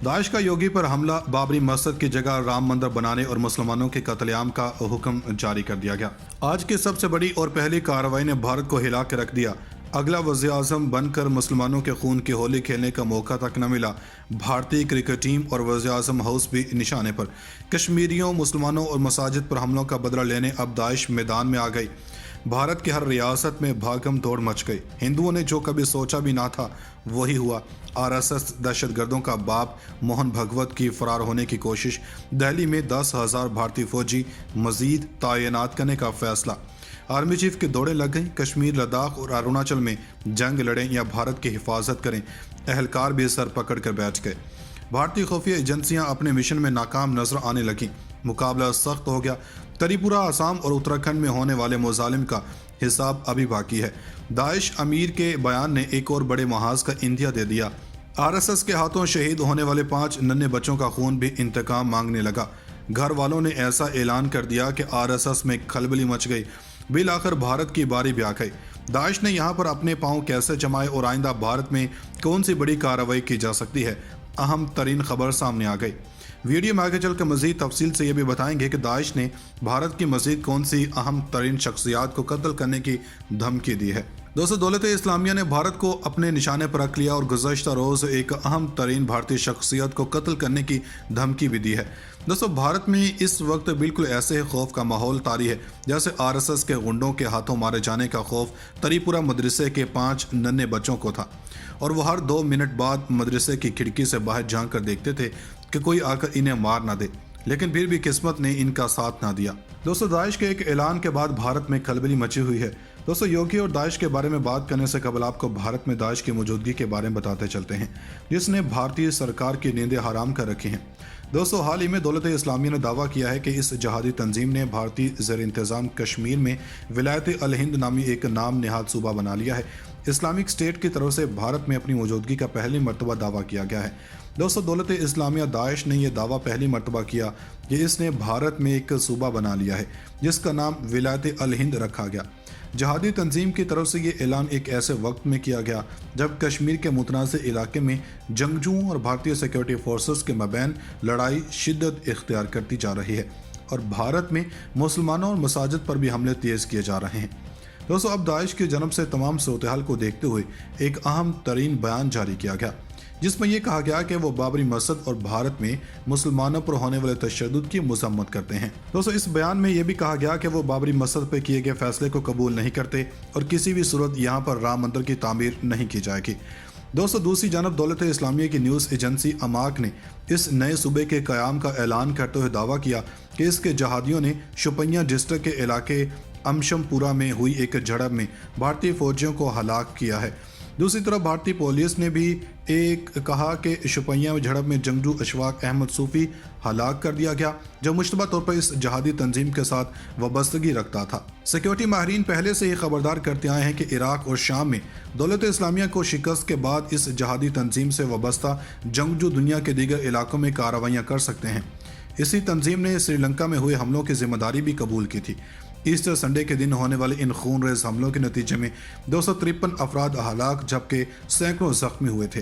Daesh का योगी पर हमला, बाबरी मस्जिद की जगह राम मंदिर बनाने और मुसलमानों के कत्लेआम का हुक्म जारी कर दिया गया। आज की सबसे बड़ी और पहली कार्रवाई ने भारत को हिला के रख दिया। अगला वज़ीर आज़म बनकर मुसलमानों के खून की होली खेलने का मौका तक न मिला। भारतीय क्रिकेट टीम और वज़ीर आज़म हाउस भी निशाने पर। कश्मीरियों, मुसलमानों और मसाजिद पर हमलों का बदला लेने अब दाइश मैदान में आ गई। भारत की हर रियासत में भागम दौड़ मच गई। हिंदुओं ने जो कभी सोचा भी ना था वही हुआ। आरएसएस दहशतगर्दों का बाप मोहन भगवत की फरार होने की कोशिश। दिल्ली में 10,000 भारतीय फौजी मजीद तैनात करने का फैसला। आर्मी चीफ के दौड़े लग गई। कश्मीर, लद्दाख और अरुणाचल में जंग लड़ें या भारत की हिफाजत करें, एहलकार भी सर पकड़ कर बैठ गए। भारतीय खुफिया एजेंसियां अपने मिशन में नाकाम नजर आने लगीं। मुकाबला सख्त हो गया। त्रिपुरा, असम और उत्तराखंड में होने वाले मुजालिम का हिसाब अभी बाकी है। दाइश अमीर के बयान ने एक और बड़े महाज का इंदिया दे दिया। आरएसएस के हाथों शहीद होने वाले 5 नन्हे बच्चों का खून भी इंतकाम मांगने लगा। घर वालों ने ऐसा ऐलान कर दिया कि आरएसएस में खलबली मच गई। बिल आखिर भारत की बारी भी आ गई। दाइश ने यहाँ पर अपने पांव कैसे जमाए और आइंदा भारत में कौन सी बड़ी कार्रवाई की जा सकती है, अहम तरीन खबर सामने आ गई। वीडियो में आगे चलकर मजीद तफसील से ये भी बताएंगे कि दाइश ने भारत की मजीद कौन सी अहम तरीन शख्सियात को कत्ल करने की धमकी दी है। दोस्तों, दौलत इस्लामिया ने भारत को अपने निशाने पर रख लिया और गुज़श्ता रोज़ एक अहम तरीन भारतीय शख्सियत को कत्ल करने की धमकी भी दी है। दोस्तों, भारत में इस वक्त बिल्कुल ऐसे खौफ का माहौल तारी है जैसे आरएसएस के गुंडों के हाथों मारे जाने का खौफ त्रिपुरा मदरसे के 5 नन्हे बच्चों को था, और वो हर 2 मिनट बाद मदरसे की खिड़की से बाहर झांक कर देखते थे कि कोई आकर इन्हें मार ना दे, लेकिन फिर भी किस्मत ने इनका साथ ना दिया। दोस्तों, दाइश के एक ऐलान के बाद भारत में खलबली मची हुई है। दोस्तों, योगी और दाइश के बारे में बात करने से कबल आपको भारत में दाइश की मौजूदगी के बारे में बताते चलते हैं, जिसने भारतीय सरकार की नींदें हराम कर रखी हैं। दोस्तों, हाल ही में दौलत इस्लामिया ने दावा किया है कि इस जहादी तंजीम ने भारतीय ज़ेर इंतज़ाम कश्मीर में विलायत अल हिंद नामी एक नाम निहाद सूबा बना लिया है। इस्लामिक स्टेट की तरफ से भारत में अपनी मौजूदगी का पहली मरतबा दावा किया गया है। दोस्तों, दौलत इस्लामिया दाइश ने यह दावा पहली मरतबा किया कि इसने भारत में एक सूबा बना लिया है जिसका नाम विलायत अल हिंद रखा गया। जहादी तंजीम की तरफ से ये ऐलान एक ऐसे वक्त में किया गया जब कश्मीर के मुतनाज़ इलाके में जंगजुओं और भारतीय सिक्योरिटी फोर्सेस के मबैन लड़ाई शिद्दत इख्तियार करती जा रही है और भारत में मुसलमानों और मसाजिद पर भी हमले तेज़ किए जा रहे हैं। दोस्तों, अब दाइश के जन्म से तमाम सूरत-ए-हाल को देखते हुए एक अहम तरीन बयान जारी किया गया जिसमें यह कहा गया कि वो बाबरी मस्जिद और भारत में मुसलमानों पर होने वाले तशद्दुद की मज़म्मत करते हैं। दोस्तों, इस बयान में यह भी कहा गया कि वो बाबरी मस्जिद पर किए गए फैसले को कबूल नहीं करते और किसी भी सूरत यहाँ पर राम मंदिर की तामीर नहीं की जाएगी। दोस्तों, दूसरी जानब दौलत इस्लामिया की न्यूज़ एजेंसी अमाक ने इस नए सूबे के क़याम का ऐलान करते हुए दावा किया कि इसके जहादियों ने शोपियां डिस्ट्रिक्ट के इलाके अमशमपुरा में हुई एक झड़प में भारतीय फौजियों को हलाक किया है। दूसरी तरफ भारतीय पुलिस ने भी कहा कि शोपियां में झड़प में जंगजू अशफाक अहमद सूफी हलाक कर दिया गया, जो मुश्तबा तौर पर इस जहादी तंजीम के साथ वाबस्तगी रखता था। सिक्योरिटी माहिरीन पहले से ही खबरदार करते आए हैं कि इराक और शाम में दौलत इस्लामिया को शिकस्त के बाद इस जहादी तंजीम से वाबस्ता जंगजू दुनिया के दीगर इलाकों में कार्रवाइयाँ कर सकते हैं। इसी तंजीम ने श्रीलंका में हुए हमलों की जिम्मेदारी भी कबूल की थी। ईस्टर संडे के दिन होने वाले इन खूनरेज हमलों के नतीजे में 253 अफराद हलाक जबकि सैकड़ों जख्मी हुए थे।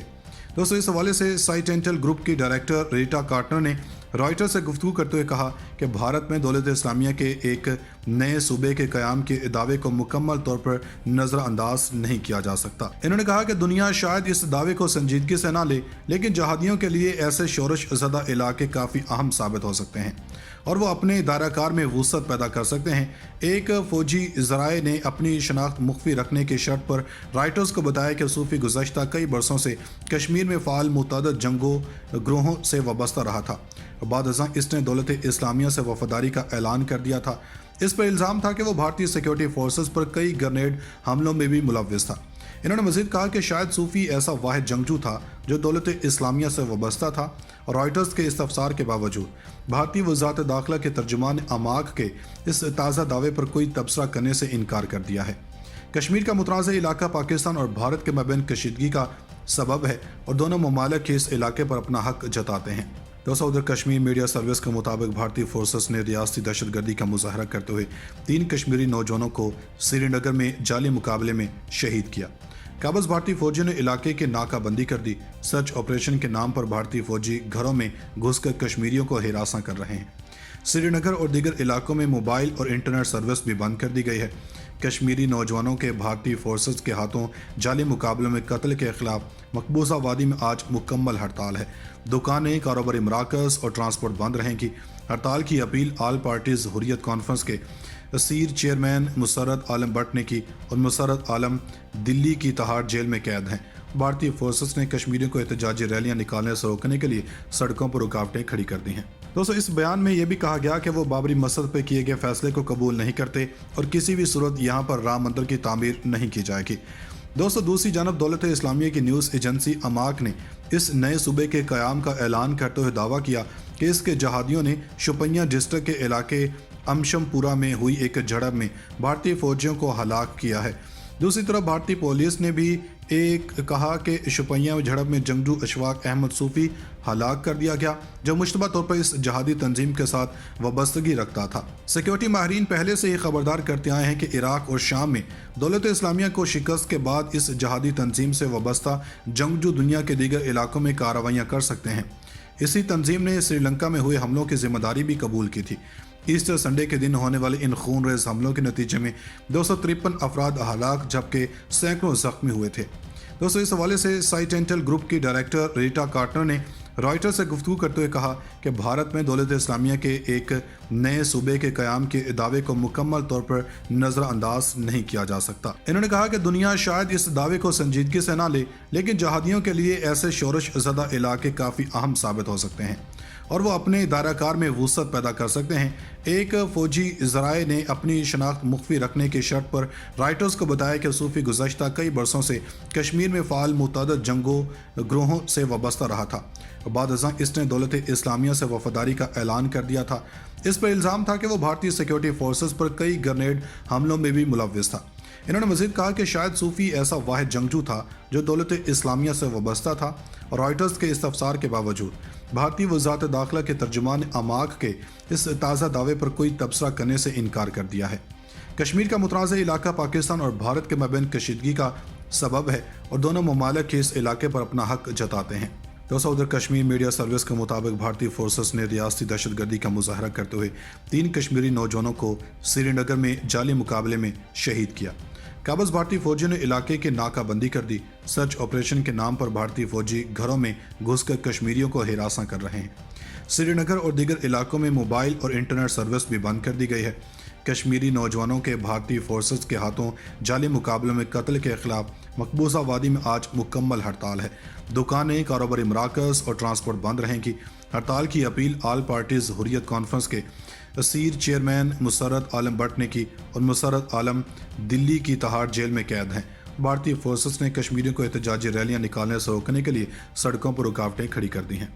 दोस्तों, इस हवाले से साइटेंटल ग्रुप की डायरेक्टर रीटा कार्टर ने रॉयटर्स से गुफ्तगू करते हुए कहा कि भारत में दौलत इस्लामिया के एक नए सूबे के क़याम के दावे को मुकम्मल तौर पर नज़रअंदाज नहीं किया जा सकता। इन्होंने कहा कि दुनिया शायद इस दावे को संजीदगी से ना ले, लेकिन जहादियों के लिए ऐसे शोरश ज़दा इलाके काफ़ी अहम साबित हो सकते हैं और वो अपने दायराकार में वुसअत पैदा कर सकते हैं। एक फ़ौजी ज़राए ने अपनी शनाख्त मुख्फी रखने की शर्त पर राइटर्स को बताया कि सूफी गुज़श्ता कई बरसों से कश्मीर में फ़ाल मुतअद्दिद जंगों ग्रोहों से वाबस्ता रहा था। बाद अज़ां इसने दौलत इस्लामिया से वफादारी का ऐलान कर दिया था। इस पर इल्ज़ाम था कि वो भारतीय सिक्योरिटी फोर्सेस पर कई ग्रेनेड हमलों में भी मुलव्विस था। इन्होंने मज़ीद कहा कि शायद सूफी ऐसा वाहिद जंगजू था जो दौलत इस्लामिया से वाबस्ता था। और रॉयटर्स के इस्तफसार के बावजूद भारतीय वज़ारत दाखिला के तर्जुमान अमाक के इस ताज़ा दावे पर कोई तबसरा करने से इनकार कर दिया है। कश्मीर का मुतनाज़ इलाका पाकिस्तान और भारत के मबैन कशीदगी का सबब है और दोनों ममालिक इस इलाके पर अपना हक जताते हैं। दोस्तों, उधर कश्मीर मीडिया सर्विस के मुताबिक भारतीय फोर्सेस ने रियासती दहशतगर्दी का मुजाहरा करते हुए 3 कश्मीरी नौजवानों को श्रीनगर में जाली मुकाबले में शहीद किया। काबज भारतीय फौजियों ने इलाके की नाकाबंदी कर दी। सर्च ऑपरेशन के नाम पर भारतीय फौजी घरों में घुसकर कश्मीरियों को हिरासा कर रहे हैं। श्रीनगर और दीगर इलाकों में मोबाइल और इंटरनेट सर्विस भी बंद कर दी गई है। कश्मीरी नौजवानों के भारतीय फोर्सेस के हाथों जाली मुकाबलों में कत्ल के खिलाफ मकबूजा वादी में आज मुकम्मल हड़ताल है। दुकानें, कारोबारी मराकज़ और ट्रांसपोर्ट बंद रहेंगी। हड़ताल की appeal all parties Hurriyat conference के असीर चेयरमैन मुसर्रत आलम भट्ट ने की और मुसर्रत आलम दिल्ली की तिहाड़ जेल में कैद हैं। भारतीय फोर्सेस ने कश्मीरियों को एहतजाजी रैलियां निकालने से रोकने के लिए सड़कों पर रुकावटें खड़ी कर दी हैं। दोस्तों, इस बयान में यह भी कहा गया कि वो बाबरी मस्जिद पर किए गए फैसले को कबूल नहीं करते और किसी भी सूरत यहाँ पर राम मंदिर की तामीर नहीं की जाएगी। दोस्तों, दूसरी जानब दौलत इस्लामिया की न्यूज़ एजेंसी अमाक ने इस नए सूबे के क़याम का ऐलान करते हुए दावा किया कि इसके जहादियों ने शुपियां डिस्ट्रिक्ट के इलाके अमशमपुरा में हुई एक झड़प में भारतीय फौजियों को हलाक किया है। दूसरी तरफ भारतीय पुलिस ने भी कहा कि शुपियां झड़प में जंगजू अशफाक अहमद सूफी हलाक कर दिया गया, जो मुश्तबा तौर पर इस जहादी तंजीम के साथ वाबस्तगी रखता था। सिक्योरिटी माहिरीन पहले से ही खबरदार करते आए हैं कि इराक और शाम में दौलत इस्लामिया को शिकस्त के बाद इस जहादी तंजीम से वाबस्ता जंगजू दुनिया के दीगर इलाकों में कार्रवाइयाँ कर सकते हैं। इसी तंजीम ने श्रीलंका में हुए हमलों की जिम्मेदारी भी कबूल की थी। ईस्टर संडे के दिन होने वाले इन खूनरेज हमलों के नतीजे में 253 अफराद हलाक जबकि सैकड़ों जख्मी हुए थे। दोस्तों, इस हवाले से साइटेंटल ग्रुप की डायरेक्टर रीटा कार्टर ने रॉयटर्स से गुफ्तगू करते हुए कहा कि भारत में दौलत इस्लामिया के एक नए सूबे के क़याम के दावे को मुकम्मल तौर पर नज़रअंदाज नहीं किया जा सकता। इन्होंने कहा कि दुनिया शायद इस दावे को संजीदगी से ना ले, लेकिन जहादियों के लिए ऐसे शोरश ज़दा इलाके काफ़ी अहम साबित हो सकते हैं और वो अपने दायराकार में वुसअत पैदा कर सकते हैं। एक फ़ौजी ज़राए ने अपनी शनाख्त मुख्फी रखने की शर्त पर राइटर्स को बताया कि सूफी गुज़श्ता कई बरसों से कश्मीर में फ़ाल मुतअद्दिद जंगों ग्रोहों से वाबस्ता रहा था। बाद अज़ां इसने दौलत इस्लामिया से वफादारी का ऐलान कर दिया था। इस पर इल्ज़ाम था कि वो भारतीय सिक्योरिटी फोर्सेस पर कई ग्रेनेड हमलों में भी मुलव्विस था। इन्होंने मज़ीद कहा कि शायद सूफी ऐसा वाहिद जंगजू था जो दौलत इस्लामिया से वाबस्ता था। रॉयटर्स के इस्तफसार के बावजूद भारतीय वज़ारत दाखिला के तर्जुमान अमाक के इस ताज़ा दावे पर कोई तबसरा करने से इनकार कर दिया है। कश्मीर का मुतनाज़ इलाका पाकिस्तान और भारत के मबैन कशीदगी का सबब है और दोनों ममालिक इस इलाके पर अपना हक जताते हैं। दोस्तों, उधर कश्मीर मीडिया सर्विस के मुताबिक भारतीय फोर्सेस ने रियासती दहशतगर्दी का मुजाहरा करते हुए 3 कश्मीरी नौजवानों को श्रीनगर में जाली मुकाबले में शहीद किया। काबज भारतीय फौजियों ने इलाके की नाकाबंदी कर दी। सर्च ऑपरेशन के नाम पर भारतीय फौजी घरों में घुसकर कश्मीरियों को हिरासा कर रहे हैं। श्रीनगर और दीगर इलाकों में मोबाइल और इंटरनेट सर्विस भी बंद कर दी गई है। कश्मीरी नौजवानों के भारतीय फोर्सेस के हाथों जाली मुकाबलों में कत्ल के खिलाफ मकबूजा वादी में आज मुकम्मल हड़ताल है। दुकानें, कारोबारी मराकज़ और ट्रांसपोर्ट बंद रहेंगी। हड़ताल की appeal all parties Hurriyat conference के असीर चेयरमैन मुसर्रत आलम भट्ट ने की और मुसर्रत आलम दिल्ली की तिहाड़ जेल में कैद हैं। भारतीय फोर्सेस ने कश्मीरियों को एहतजाजी रैलियां निकालने से रोकने के लिए सड़कों पर रुकावटें खड़ी कर दी हैं।